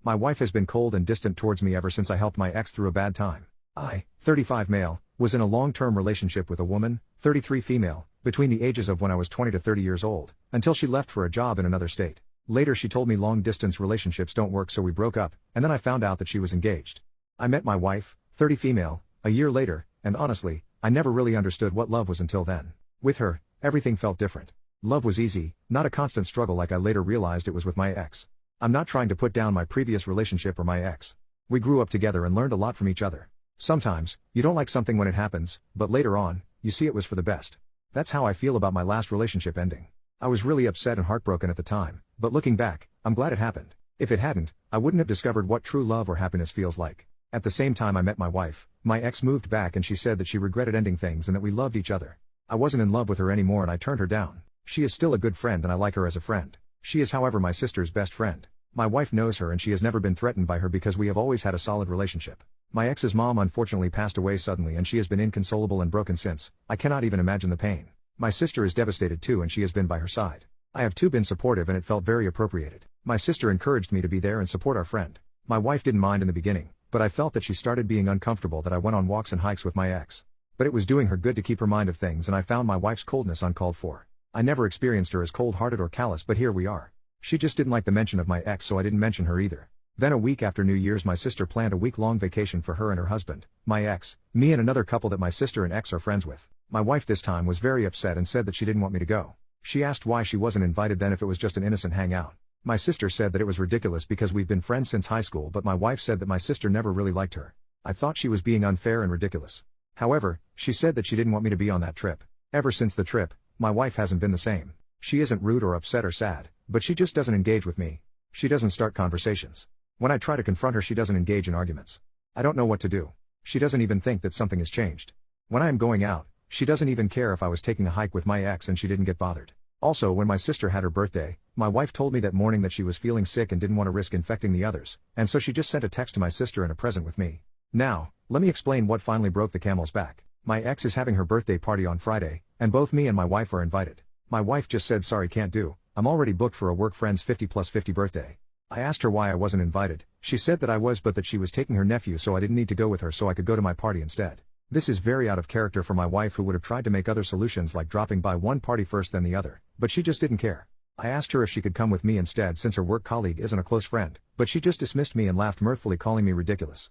My wife has been cold and distant towards me ever since I helped my ex through a bad time. I, 35 male, was in a long-term relationship with a woman, 33 female, between the ages of when I was 20 to 30 years old, until she left for a job in another state. Later she told me long-distance relationships don't work, so we broke up, and then I found out that she was engaged. I met my wife, 30 female, a year later, and honestly, I never really understood what love was until then. With her, everything felt different. Love was easy, not a constant struggle like I later realized it was with my ex. I'm not trying to put down my previous relationship or my ex. We grew up together and learned a lot from each other. Sometimes, you don't like something when it happens, but later on, you see it was for the best. That's how I feel about my last relationship ending. I was really upset and heartbroken at the time, but looking back, I'm glad it happened. If it hadn't, I wouldn't have discovered what true love or happiness feels like. At the same time I met my wife, my ex moved back and she said that she regretted ending things and that we loved each other. I wasn't in love with her anymore and I turned her down. She is still a good friend and I like her as a friend. She is, however, my sister's best friend. My wife knows her and she has never been threatened by her because we have always had a solid relationship. My ex's mom unfortunately passed away suddenly and she has been inconsolable and broken since. I cannot even imagine the pain. My sister is devastated too and she has been by her side. I have too been supportive and it felt very appropriated. My sister encouraged me to be there and support our friend. My wife didn't mind in the beginning, but I felt that she started being uncomfortable that I went on walks and hikes with my ex. But it was doing her good to keep her mind of things and I found my wife's coldness uncalled for. I never experienced her as cold-hearted or callous, but here we are. She just didn't like the mention of my ex, so I didn't mention her either. Then a week after New Year's my sister planned a week-long vacation for her and her husband, my ex, me and another couple that my sister and ex are friends with. My wife this time was very upset and said that she didn't want me to go. She asked why she wasn't invited then if it was just an innocent hangout. My sister said that it was ridiculous because we've been friends since high school, but my wife said that my sister never really liked her. I thought she was being unfair and ridiculous. However, she said that she didn't want me to be on that trip. Ever since the trip, my wife hasn't been the same. She isn't rude or upset or sad, but she just doesn't engage with me. She doesn't start conversations. When I try to confront her she doesn't engage in arguments. I don't know what to do. She doesn't even think that something has changed. When I am going out, she doesn't even care if I was taking a hike with my ex and she didn't get bothered. Also, when my sister had her birthday, my wife told me that morning that she was feeling sick and didn't want to risk infecting the others, and so she just sent a text to my sister and a present with me. Now, let me explain what finally broke the camel's back. My ex is having her birthday party on Friday, and both me and my wife are invited. My wife just said sorry can't do, I'm already booked for a work friend's 50+50 birthday. I asked her why I wasn't invited. She said that I was but that she was taking her nephew so I didn't need to go with her so I could go to my party instead. This is very out of character for my wife who would have tried to make other solutions like dropping by one party first then the other, but she just didn't care. I asked her if she could come with me instead since her work colleague isn't a close friend, but she just dismissed me and laughed mirthfully calling me ridiculous.